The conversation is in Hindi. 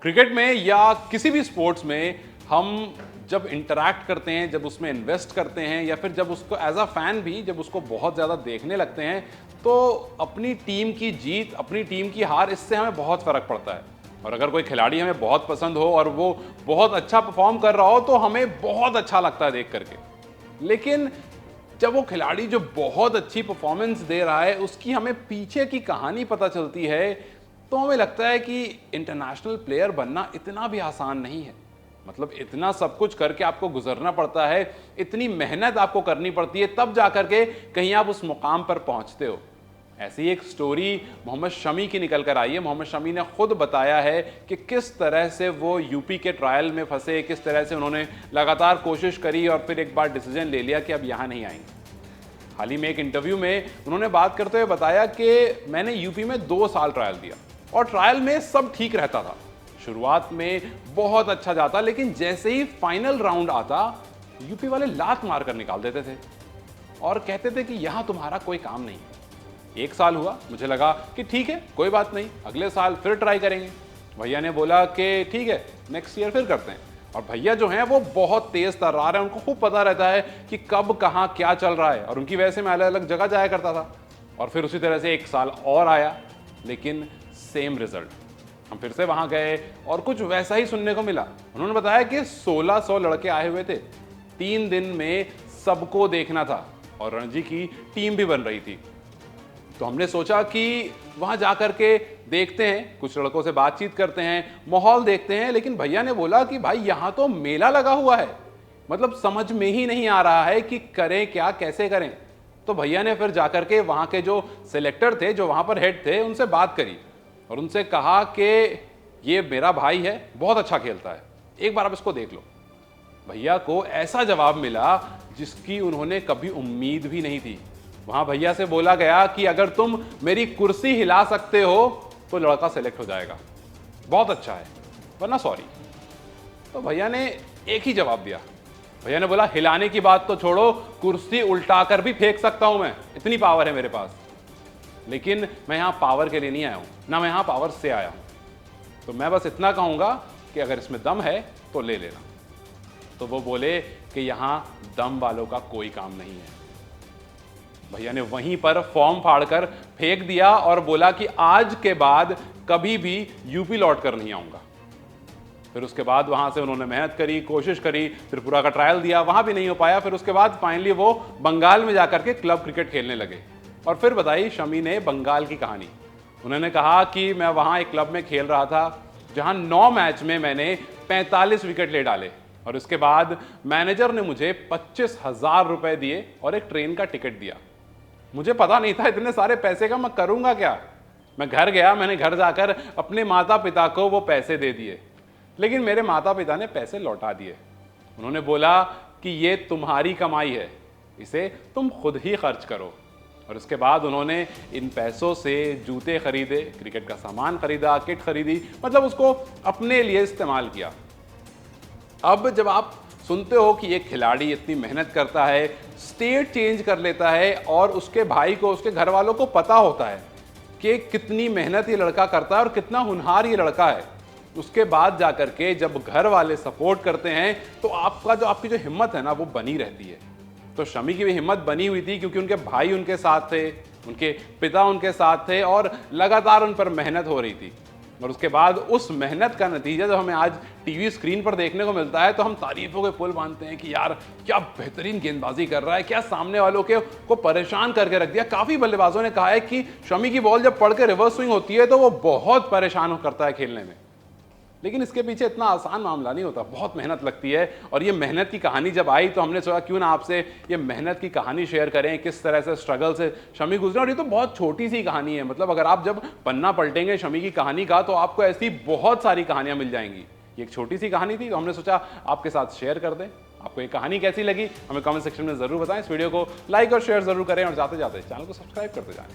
क्रिकेट में या किसी भी स्पोर्ट्स में हम जब इंटरैक्ट करते हैं, जब उसमें इन्वेस्ट करते हैं या फिर जब उसको एज अ फैन भी जब उसको बहुत ज़्यादा देखने लगते हैं तो अपनी टीम की जीत, अपनी टीम की हार, इससे हमें बहुत फ़र्क पड़ता है। और अगर कोई खिलाड़ी हमें बहुत पसंद हो और वो बहुत अच्छा परफॉर्म कर रहा हो तो हमें बहुत अच्छा लगता है देख करके। लेकिन जब वो खिलाड़ी जो बहुत अच्छी परफॉर्मेंस दे रहा है उसकी हमें पीछे की कहानी पता चलती है तो हमें लगता है कि इंटरनेशनल प्लेयर बनना इतना भी आसान नहीं है। मतलब इतना सब कुछ करके आपको गुजरना पड़ता है, इतनी मेहनत आपको करनी पड़ती है, तब जाकर के कहीं आप उस मुकाम पर पहुंचते हो। ऐसी एक स्टोरी मोहम्मद शमी की निकल कर आई है। मोहम्मद शमी ने खुद बताया है कि किस तरह से वो यूपी के ट्रायल में फंसे, किस तरह से उन्होंने लगातार कोशिश करी और फिर एक बार डिसीजन ले लिया कि अब यहाँ नहीं आएंगे। हाल ही में एक इंटरव्यू में उन्होंने बात करते हुए बताया कि मैंने यूपी में 2 साल ट्रायल दिया और ट्रायल में सब ठीक रहता था, शुरुआत में बहुत अच्छा जाता, लेकिन जैसे ही फाइनल राउंड आता यूपी वाले लात मार कर निकाल देते थे और कहते थे कि यहां तुम्हारा कोई काम नहीं। 1 साल हुआ, मुझे लगा कि ठीक है कोई बात नहीं, अगले साल फिर ट्राई करेंगे। भैया ने बोला कि ठीक है नेक्स्ट ईयर फिर करते हैं। और भैया जो हैं वो बहुत तेज तर्रार है, उनको खूब पता रहता है कि कब कहाँ क्या चल रहा है और उनकी वजह से मैं अलग अलग जगह जाया करता था। और फिर उसी तरह से 1 साल और आया, लेकिन सेम रिजल्ट। हम फिर से वहां गए और कुछ वैसा ही सुनने को मिला। उन्होंने बताया कि 1600 लड़के आए हुए थे, 3 दिन में सबको देखना था और रणजी की टीम भी बन रही थी। तो हमने सोचा कि वहां जाकर के देखते हैं, कुछ लड़कों से बातचीत करते हैं, माहौल देखते हैं। लेकिन भैया ने बोला कि भाई यहां तो मेला लगा हुआ है, मतलब समझ में ही नहीं आ रहा है कि करें क्या, कैसे करें। तो भैया ने फिर जाकर के वहां के जो सिलेक्टर थे, जो वहां पर हेड थे, उनसे बात करी और उनसे कहा कि ये मेरा भाई है, बहुत अच्छा खेलता है, एक बार आप इसको देख लो। भैया को ऐसा जवाब मिला जिसकी उन्होंने कभी उम्मीद भी नहीं थी। वहां भैया से बोला गया कि अगर तुम मेरी कुर्सी हिला सकते हो तो लड़का सेलेक्ट हो जाएगा, बहुत अच्छा है, वरना सॉरी। तो भैया ने एक ही जवाब दिया। भैया ने बोला हिलाने की बात तो छोड़ो, कुर्सी उल्टा कर भी फेंक सकता हूं मैं, इतनी पावर है मेरे पास। लेकिन मैं यहां पावर के लिए नहीं आया हूं, ना मैं यहां पावर से आया हूं। तो मैं बस इतना कहूंगा कि अगर इसमें दम है तो ले लेना। तो वो बोले कि यहां दम वालों का कोई काम नहीं है। भैया ने वहीं पर फॉर्म फाड़कर फेंक दिया और बोला कि आज के बाद कभी भी यूपी लौट कर नहीं आऊंगा। फिर उसके बाद वहां से उन्होंने मेहनत करी, कोशिश करी, त्रिपुरा का ट्रायल दिया, वहां भी नहीं हो पाया। फिर उसके बाद फाइनली वो बंगाल में जाकर के क्लब क्रिकेट खेलने लगे। और फिर बताई शमी ने बंगाल की कहानी। उन्होंने कहा कि मैं वहां एक क्लब में खेल रहा था जहां 9 मैच में मैंने 45 विकेट ले डाले और उसके बाद मैनेजर ने मुझे 25,000 रुपए दिए और एक ट्रेन का टिकट दिया। मुझे पता नहीं था इतने सारे पैसे का मैं करूंगा क्या। मैं घर गया, मैंने घर जाकर अपने माता पिता को वो पैसे दे दिए, लेकिन मेरे माता पिता ने पैसे लौटा दिए। उन्होंने बोला कि ये तुम्हारी कमाई है, इसे तुम खुद ही खर्च करो। और उसके बाद उन्होंने इन पैसों से जूते खरीदे, क्रिकेट का सामान खरीदा, किट खरीदी, मतलब उसको अपने लिए इस्तेमाल किया। अब जब आप सुनते हो कि एक खिलाड़ी इतनी मेहनत करता है, स्टेट चेंज कर लेता है और उसके भाई को, उसके घर वालों को पता होता है कि कितनी मेहनत ये लड़का करता है और कितना होनहार ये लड़का है, उसके बाद जाकर के जब घर वाले सपोर्ट करते हैं तो आपकी जो हिम्मत है ना वो बनी रहती है। तो शमी की भी हिम्मत बनी हुई थी क्योंकि उनके भाई उनके साथ थे, उनके पिता उनके साथ थे और लगातार उन पर मेहनत हो रही थी। और उसके बाद उस मेहनत का नतीजा जब हमें आज टीवी स्क्रीन पर देखने को मिलता है तो हम तारीफों के पुल बांधते हैं कि यार क्या बेहतरीन गेंदबाजी कर रहा है, क्या सामने वालों को परेशान करके रख दिया। काफी बल्लेबाजों ने कहा है कि शमी की बॉल जब पड़ के रिवर्स स्विंग होती है तो वो बहुत परेशान करता है खेलने में। लेकिन इसके पीछे इतना आसान मामला नहीं होता, बहुत मेहनत लगती है। और ये मेहनत की कहानी जब आई तो हमने सोचा क्यों ना आपसे ये मेहनत की कहानी शेयर करें, किस तरह से स्ट्रगल से शमी गुजरे। और ये तो बहुत छोटी सी कहानी है, मतलब अगर आप जब पन्ना पलटेंगे शमी की कहानी का तो आपको ऐसी बहुत सारी कहानियां मिल जाएंगी। ये एक छोटी सी कहानी थी तो हमने सोचा आपके साथ शेयर कर दें। आपको ये कहानी कैसी लगी हमें कमेंट सेक्शन में जरूर बताएं। इस वीडियो को लाइक और शेयर जरूर करें और जाते जाते चैनल को सब्सक्राइब करते जाएं।